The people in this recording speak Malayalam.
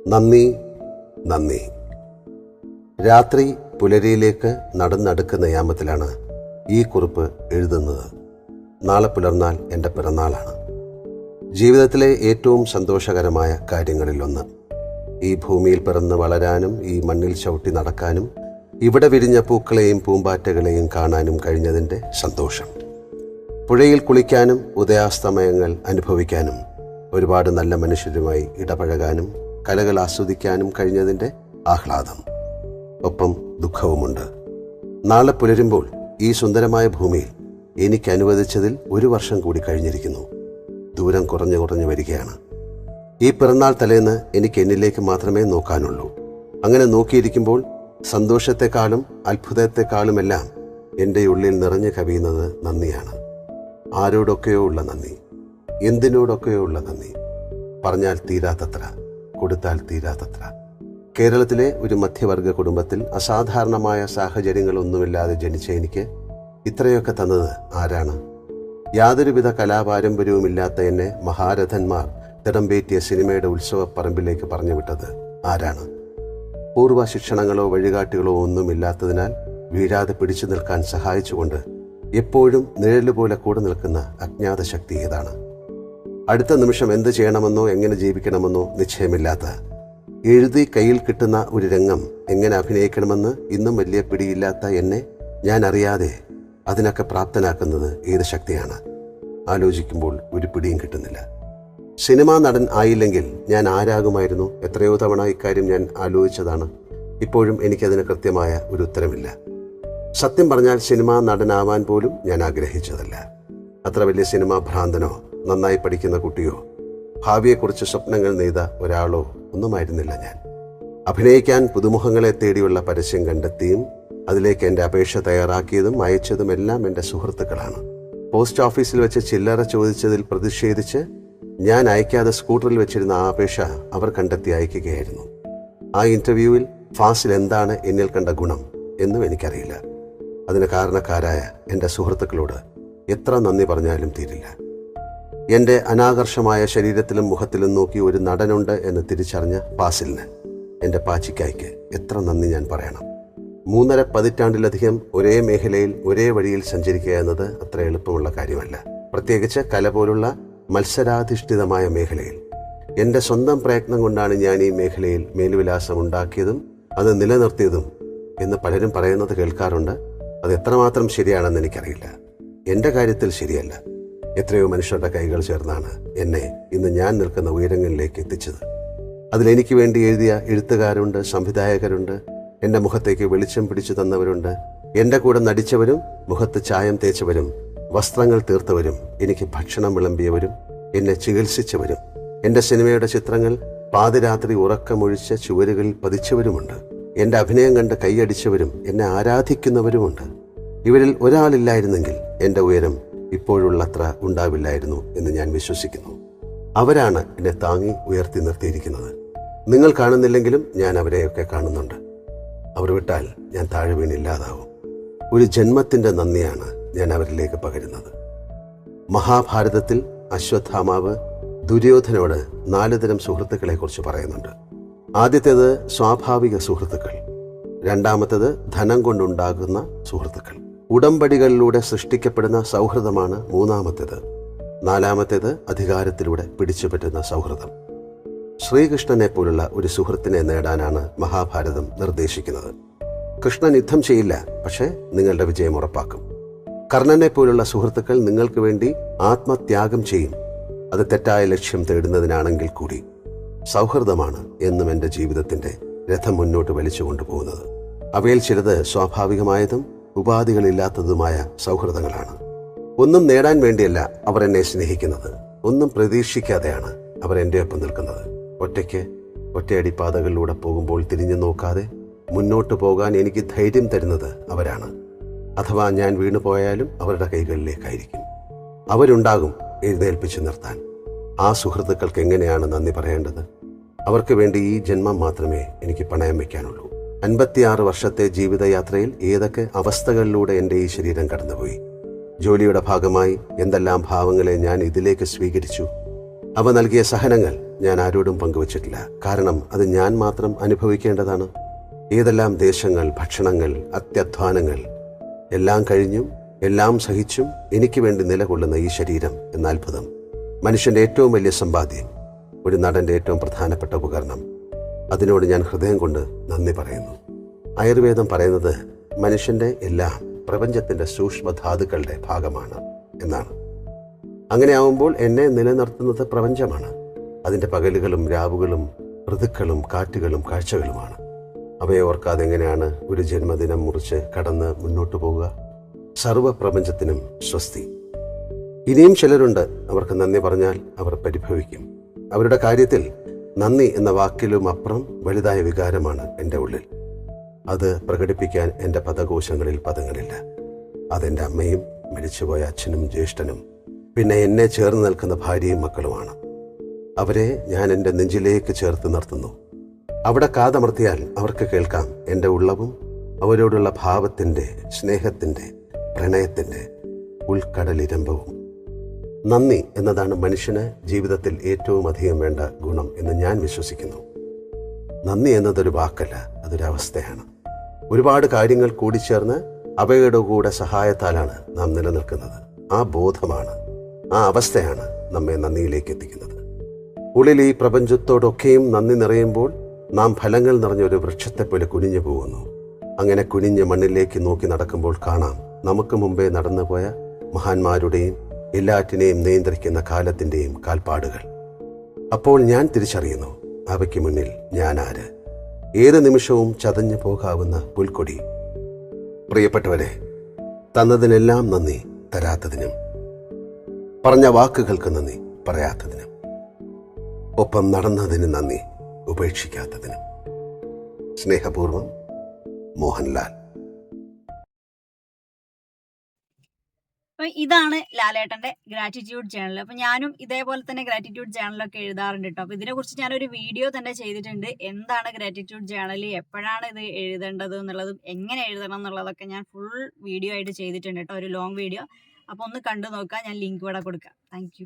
നന്ദി, നന്ദി. രാത്രി പുലരിയിലേക്ക് നടന്നടുക്കുന്ന യാമത്തിലാണ് ഈ കുറിപ്പ് എഴുതുന്നത്. നാളെ പുലർന്നാൽ എൻ്റെ പിറന്നാളാണ്. ജീവിതത്തിലെ ഏറ്റവും സന്തോഷകരമായ കാര്യങ്ങളിലൊന്ന്. ഈ ഭൂമിയിൽ പിറന്ന് വളരാനും ഈ മണ്ണിൽ ചവിട്ടി നടക്കാനും ഇവിടെ വിരിഞ്ഞ പൂക്കളെയും പൂമ്പാറ്റകളെയും കാണാനും കഴിഞ്ഞതിൻ്റെ സന്തോഷം. പുഴയിൽ കുളിക്കാനും ഉദയാസ്തമയങ്ങൾ അനുഭവിക്കാനും ഒരുപാട് നല്ല മനുഷ്യരുമായി ഇടപഴകാനും കലകൾ ആസ്വദിക്കാനും കഴിഞ്ഞതിൻ്റെ ആഹ്ലാദം. ഒപ്പം ദുഃഖവുമുണ്ട്. നാളെ പുലരുമ്പോൾ ഈ സുന്ദരമായ ഭൂമിയിൽ എനിക്ക് അനുവദിച്ചതിൽ 1 വർഷം കൂടി കഴിഞ്ഞിരിക്കുന്നു. ദൂരം കുറഞ്ഞു വരികയാണ്. ഈ പിറന്നാൾ തലേന്ന് എനിക്ക് എന്നിലേക്ക് മാത്രമേ നോക്കാനുള്ളൂ. അങ്ങനെ നോക്കിയിരിക്കുമ്പോൾ സന്തോഷത്തെക്കാളും അത്ഭുതത്തെക്കാളുമെല്ലാം എൻ്റെ ഉള്ളിൽ നിറഞ്ഞു കവിയുന്നത് നന്ദിയാണ്. ആരോടൊക്കെയോ ഉള്ള നന്ദി, എന്തിനോടൊക്കെയോ ഉള്ള നന്ദി. പറഞ്ഞാൽ തീരാത്തത്ര, കൊടുത്താൽ തീരാത്തത്ര. കേരളത്തിലെ ഒരു മധ്യവർഗ കുടുംബത്തിൽ അസാധാരണമായ സാഹചര്യങ്ങളൊന്നുമില്ലാതെ ജനിച്ച എനിക്ക് ഇത്രയൊക്കെ തന്നത് ആരാണ്? യാതൊരുവിധ കലാപാരമ്പര്യവുമില്ലാത്ത എന്നെ മഹാരഥന്മാർ തിടമ്പേറ്റിയ സിനിമയുടെ ഉത്സവപ്പറമ്പിലേക്ക് പറഞ്ഞു വിട്ടത് ആരാണ്? പൂർവ്വ ശിക്ഷണങ്ങളോ വഴികാട്ടികളോ ഒന്നുമില്ലാത്തതിനാൽ വീഴാതെ പിടിച്ചു നിൽക്കാൻ സഹായിച്ചുകൊണ്ട് എപ്പോഴും നിഴലുപോലെ കൂടെ നിൽക്കുന്ന അജ്ഞാത ശക്തി ഏതാണ്? അടുത്ത നിമിഷം എന്ത് ചെയ്യണമെന്നോ എങ്ങനെ ജീവിക്കണമെന്നോ നിശ്ചയമില്ലാത്ത, എഴുതി കയ്യിൽ കിട്ടുന്ന ഒരു രംഗം എങ്ങനെ അഭിനയിക്കണമെന്ന് ഇന്നും വലിയ പിടിയില്ലാത്ത എന്നെ ഞാൻ അറിയാതെ അതിനൊക്കെ പ്രാപ്തനാക്കുന്നത് ഏത് ശക്തിയാണ്? ആലോചിക്കുമ്പോൾ ഒരു പിടിയും കിട്ടുന്നില്ല. സിനിമാ നടൻ ആയില്ലെങ്കിൽ ഞാൻ ആരാകുമായിരുന്നു? എത്രയോ തവണ ഇക്കാര്യം ഞാൻ ആലോചിച്ചതാണ്. ഇപ്പോഴും എനിക്കതിന് കൃത്യമായ ഒരു ഉത്തരമില്ല. സത്യം പറഞ്ഞാൽ സിനിമാ നടനാവാൻ പോലും ഞാൻ ആഗ്രഹിച്ചതല്ല. അത്ര വലിയ സിനിമാ ഭ്രാന്തനോ നന്നായി പഠിക്കുന്ന കുട്ടിയോ ഭാവിയെക്കുറിച്ച് സ്വപ്നങ്ങൾ നെയ്ത ഒരാളോ ഒന്നുമായിരുന്നില്ല ഞാൻ. അഭിനയിക്കാൻ പുതുമുഖങ്ങളെ തേടിയുള്ള പരസ്യം കണ്ടെത്തിയും അതിലേക്ക് എൻ്റെ അപേക്ഷ തയ്യാറാക്കിയതും അയച്ചതുമെല്ലാം എൻ്റെ സുഹൃത്തുക്കളാണ്. പോസ്റ്റ് ഓഫീസിൽ വെച്ച് ചില്ലറ ചോദിച്ചതിൽ പ്രതിഷേധിച്ച് ഞാൻ അയക്കാതെ സ്കൂട്ടറിൽ വെച്ചിരുന്ന ആ അപേക്ഷ അവർ കണ്ടെത്തി അയക്കുകയായിരുന്നു. ആ ഇൻ്റർവ്യൂവിൽ ഫാസിൽ എന്താണ് എന്നിൽ കണ്ട ഗുണം എന്നും എനിക്കറിയില്ല. അതിന് കാരണക്കാരായ എൻ്റെ സുഹൃത്തുക്കളോട് എത്ര നന്ദി പറഞ്ഞാലും തീരില്ല. എൻ്റെ അനാകർഷമായ ശരീരത്തിലും മുഖത്തിലും നോക്കി ഒരു നടനുണ്ട് എന്ന് തിരിച്ചറിഞ്ഞ ഫാസിലിന്, എൻ്റെ പാച്ചിക്കായ്ക്ക് എത്ര നന്ദി ഞാൻ പറയണം. 3.5 പതിറ്റാണ്ടിലധികം ഒരേ മേഖലയിൽ ഒരേ വഴിയിൽ സഞ്ചരിക്കുക എന്നത് അത്ര എളുപ്പമുള്ള കാര്യമല്ല. പ്രത്യേകിച്ച് കല പോലുള്ള മത്സരാധിഷ്ഠിതമായ മേഖലയിൽ. എൻ്റെ സ്വന്തം പ്രയത്നം കൊണ്ടാണ് ഞാൻ ഈ മേഖലയിൽ മേൽവിലാസം ഉണ്ടാക്കിയതും അത് നിലനിർത്തിയതും എന്ന് പലരും പറയുന്നത് കേൾക്കാറുണ്ട്. അത് എത്രമാത്രം ശരിയാണെന്ന് എനിക്കറിയില്ല. എൻ്റെ കാര്യത്തിൽ ശരിയല്ല. എത്രയോ മനുഷ്യരുടെ കൈകൾ ചേർന്നാണ് എന്നെ ഇന്ന് ഞാൻ നിൽക്കുന്ന ഉയരങ്ങളിലേക്ക് എത്തിച്ചത്. അതിലെനിക്ക് വേണ്ടി എഴുതിയ എഴുത്തുകാരുണ്ട്, സംവിധായകരുണ്ട്, എൻ്റെ മുഖത്തേക്ക് വെളിച്ചം പിടിച്ചു തന്നവരുണ്ട്, എൻ്റെ കൂടെ നടിച്ചവരും മുഖത്ത് ചായം തേച്ചവരും വസ്ത്രങ്ങൾ തീർത്തവരും എനിക്ക് ഭക്ഷണം വിളമ്പിയവരും എന്നെ ചികിത്സിച്ചവരും എൻ്റെ സിനിമയുടെ ചിത്രങ്ങൾ പാതിരാത്രി ഉറക്കമൊഴിച്ച ചുവരുകളിൽ പതിച്ചവരുമുണ്ട്. എൻ്റെ അഭിനയം കണ്ട് കൈയടിച്ചവരും എന്നെ ആരാധിക്കുന്നവരുമുണ്ട്. ഇവരിൽ ഒരാളില്ലായിരുന്നെങ്കിൽ എൻ്റെ ഉയരം ഇപ്പോഴുള്ളത്ര ഉണ്ടാവില്ലായിരുന്നു എന്ന് ഞാൻ വിശ്വസിക്കുന്നു. അവരാണ് എന്നെ താങ്ങി ഉയർത്തി നിർത്തിയിരിക്കുന്നത്. നിങ്ങൾ കാണുന്നില്ലെങ്കിലും ഞാൻ അവരെയൊക്കെ കാണുന്നുണ്ട്. അവർ വിട്ടാൽ ഞാൻ താഴെ വീണില്ലാതാവും. ഒരു ജന്മത്തിൻ്റെ നന്ദിയാണ് ഞാൻ അവരിലേക്ക് പകരുന്നത്. മഹാഭാരതത്തിൽ അശ്വത്ഥാമാവ് ദുര്യോധനോട് 4 തരം സുഹൃത്തുക്കളെ കുറിച്ച് പറയുന്നുണ്ട്. ആദ്യത്തേത് സ്വാഭാവിക സുഹൃത്തുക്കൾ, രണ്ടാമത്തേത് ധനം കൊണ്ടുണ്ടാകുന്ന സുഹൃത്തുക്കൾ, ഉടമ്പടികളിലൂടെ സൃഷ്ടിക്കപ്പെടുന്ന സൗഹൃദമാണ് മൂന്നാമത്തേത്, നാലാമത്തേത് അധികാരത്തിലൂടെ പിടിച്ചുപറ്റുന്ന സൗഹൃദം. ശ്രീകൃഷ്ണനെ പോലുള്ള ഒരു സുഹൃത്തിനെ നേടാനാണ് മഹാഭാരതം നിർദ്ദേശിക്കുന്നത്. കൃഷ്ണൻ യുദ്ധം ചെയ്യില്ല, പക്ഷേ നിങ്ങളുടെ വിജയം ഉറപ്പാക്കും. കർണനെ പോലുള്ള സുഹൃത്തുക്കൾ നിങ്ങൾക്ക് വേണ്ടി ആത്മത്യാഗം ചെയ്യും. അത് തെറ്റായ ലക്ഷ്യം തേടുന്നതിനാണെങ്കിൽ കൂടി. സൗഹൃദമാണ് എന്നും എൻ്റെ ജീവിതത്തിൻ്റെ രഥം മുന്നോട്ട് വലിച്ചു കൊണ്ടുപോകുന്നത്. അവയിൽ ചിലത് സ്വാഭാവികമായതും ഉപാധികളില്ലാത്തതുമായ സൗഹൃദങ്ങളാണ്. ഒന്നും നേടാൻ വേണ്ടിയല്ല അവർ എന്നെ സ്നേഹിക്കുന്നത്. ഒന്നും പ്രതീക്ഷിക്കാതെയാണ് അവർ എൻ്റെ ഒപ്പം നിൽക്കുന്നത്. ഒറ്റയടിപ്പാതകളിലൂടെ പോകുമ്പോൾ തിരിഞ്ഞു നോക്കാതെ മുന്നോട്ട് പോകാൻ എനിക്ക് ധൈര്യം തരുന്നത് അവരാണ്. അഥവാ ഞാൻ വീണുപോയാലും അവരുടെ കൈകളിലേക്കായിരിക്കും. അവരുണ്ടാകും എഴുന്നേൽപ്പിച്ചു നിർത്താൻ. ആ സുഹൃത്തുക്കൾക്ക് എങ്ങനെയാണ് നന്ദി പറയേണ്ടത്? അവർക്ക് വേണ്ടി ഈ ജന്മം മാത്രമേ എനിക്ക് പണയം വയ്ക്കാനുള്ളൂ. 56 വർഷത്തെ ജീവിതയാത്രയിൽ ഏതൊക്കെ അവസ്ഥകളിലൂടെ എൻ്റെ ഈ ശരീരം കടന്നുപോയി. ജോലിയുടെ ഭാഗമായി എന്തെല്ലാം ഭാവങ്ങളെ ഞാൻ ഇതിലേക്ക് സ്വീകരിച്ചു. അവ നൽകിയ സഹനങ്ങൾ ഞാൻ ആരോടും പങ്കുവച്ചിട്ടില്ല. കാരണം അത് ഞാൻ മാത്രം അനുഭവിക്കേണ്ടതാണ്. ഏതെല്ലാം ദേശങ്ങൾ, ഭക്ഷണങ്ങൾ, അത്യധ്വാനങ്ങൾ എല്ലാം കഴിഞ്ഞും എല്ലാം സഹിച്ചും എനിക്ക് വേണ്ടി നിലകൊള്ളുന്ന ഈ ശരീരം എന്ന അത്ഭുതം, മനുഷ്യന്റെ ഏറ്റവും വലിയ സമ്പാദ്യം, ഒരു നടന്റെ ഏറ്റവും പ്രധാനപ്പെട്ട ഉപകരണം, അതിനോട് ഞാൻ ഹൃദയം കൊണ്ട് നന്ദി പറയുന്നു. ആയുർവേദം പറയുന്നത് മനുഷ്യന്റെ എല്ലാം പ്രപഞ്ചത്തിന്റെ സൂക്ഷ്മധാതുക്കളുടെ ഭാഗമാണ് എന്നാണ്. അങ്ങനെയാവുമ്പോൾ എന്നെ നിലനിർത്തുന്നത് പ്രപഞ്ചമാണ്. അതിൻ്റെ പകലുകളും രാവുകളും ഋതുക്കളും കാറ്റുകളും കാഴ്ചകളുമാണ്. അവയെ ഓർക്കാതെ എങ്ങനെയാണ് ഒരു ജന്മദിനം മുറിച്ച് കടന്ന് മുന്നോട്ട് പോവുക? സർവപ്രപഞ്ചത്തിനും സ്വസ്തി. ഇനിയും ചിലരുണ്ട്, അവർക്ക് നന്ദി പറഞ്ഞാൽ അവർ പരിഭവിക്കും. അവരുടെ കാര്യത്തിൽ നന്ദി എന്ന വാക്കിലും അപ്പുറം വലുതായ വികാരമാണ് എൻ്റെ ഉള്ളിൽ. അത് പ്രകടിപ്പിക്കാൻ എൻ്റെ പദകോശങ്ങളിൽ പദങ്ങളില്ല. അതെൻ്റെ അമ്മയും മരിച്ചുപോയ അച്ഛനും ജ്യേഷ്ഠനും പിന്നെ എന്നെ ചേർന്ന് നിൽക്കുന്ന ഭാര്യയും മക്കളുമാണ്. അവരെ ഞാൻ എൻ്റെ നെഞ്ചിലേക്ക് ചേർത്ത് നിർത്തുന്നു. അവിടെ കാതമർത്തിയാൽ അവർക്ക് കേൾക്കാം എൻ്റെ ഉള്ളവും അവരോടുള്ള ഭാവത്തിൻ്റെ, സ്നേഹത്തിൻ്റെ, പ്രണയത്തിൻ്റെ ഉൾക്കടലിരമ്പവും. നന്ദി എന്നതാണ് മനുഷ്യന് ജീവിതത്തിൽ ഏറ്റവും അധികം വേണ്ട ഗുണം എന്ന് ഞാൻ വിശ്വസിക്കുന്നു. നന്ദി എന്നതൊരു വാക്കല്ല, അതൊരവസ്ഥയാണ്. ഒരുപാട് കാര്യങ്ങൾ കൂടിച്ചേർന്ന് അവയുടെ കൂടെ സഹായത്താലാണ് നാം നിലനിൽക്കുന്നത്. ആ ബോധമാണ്, ആ അവസ്ഥയാണ് നമ്മെ നന്ദിയിലേക്ക് എത്തിക്കുന്നത്. ഉള്ളിൽ ഈ പ്രപഞ്ചത്തോടൊക്കെയും നന്ദി നിറയുമ്പോൾ നാം ഫലങ്ങൾ നിറഞ്ഞ ഒരു വൃക്ഷത്തെപ്പോലെ കുനിഞ്ഞു പോകുന്നു. അങ്ങനെ കുനിഞ്ഞ് മണ്ണിലേക്ക് നോക്കി നടക്കുമ്പോൾ കാണാം നമുക്ക് മുമ്പേ നടന്നുപോയ മഹാന്മാരുടെയും എല്ലാറ്റിനെയും നിയന്ത്രിക്കുന്ന കാലത്തിൻ്റെയും കാൽപ്പാടുകൾ. അപ്പോൾ ഞാൻ തിരിച്ചറിയുന്നു, അവയ്ക്ക് മുന്നിൽ ഞാൻ ആര്? ഏത് നിമിഷവും ചതഞ്ഞു പോകാവുന്ന പുൽക്കൊടി. പ്രിയപ്പെട്ടവരെ, തന്നതിനെല്ലാം നന്ദി, തരാത്തതിനും, പറഞ്ഞ വാക്കുകൾക്ക് നന്ദി, പറയാത്തതിനും, ഒപ്പം നടന്നതിന് നന്ദി, ഉപേക്ഷിക്കാത്തതിനും. സ്നേഹപൂർവം, മോഹൻലാൽ. അപ്പം ഇതാണ് ലാലേട്ടൻ്റെ ഗ്രാറ്റിറ്റ്യൂഡ് ജേണൽ. അപ്പം ഞാനും ഇതേപോലെ തന്നെ ഗ്രാറ്റിറ്റ്യൂഡ് ജേണലൊക്കെ എഴുതാറുണ്ട് കേട്ടോ. അപ്പോൾ ഇതിനെക്കുറിച്ച് ഞാനൊരു വീഡിയോ തന്നെ ചെയ്തിട്ടുണ്ട്. എന്താണ് ഗ്രാറ്റിറ്റ്യൂഡ് ജേണൽ, എപ്പോഴാണ് ഇത് എഴുതേണ്ടത് എന്നുള്ളതും എങ്ങനെ എഴുതണം എന്നുള്ളതൊക്കെ ഞാൻ ഫുൾ വീഡിയോ ആയിട്ട് ചെയ്തിട്ടുണ്ട് കേട്ടോ, ഒരു ലോങ് വീഡിയോ. അപ്പോൾ ഒന്ന് കണ്ടു നോക്കാം, ഞാൻ ലിങ്ക് ഇവിടെ കൊടുക്കാം. താങ്ക്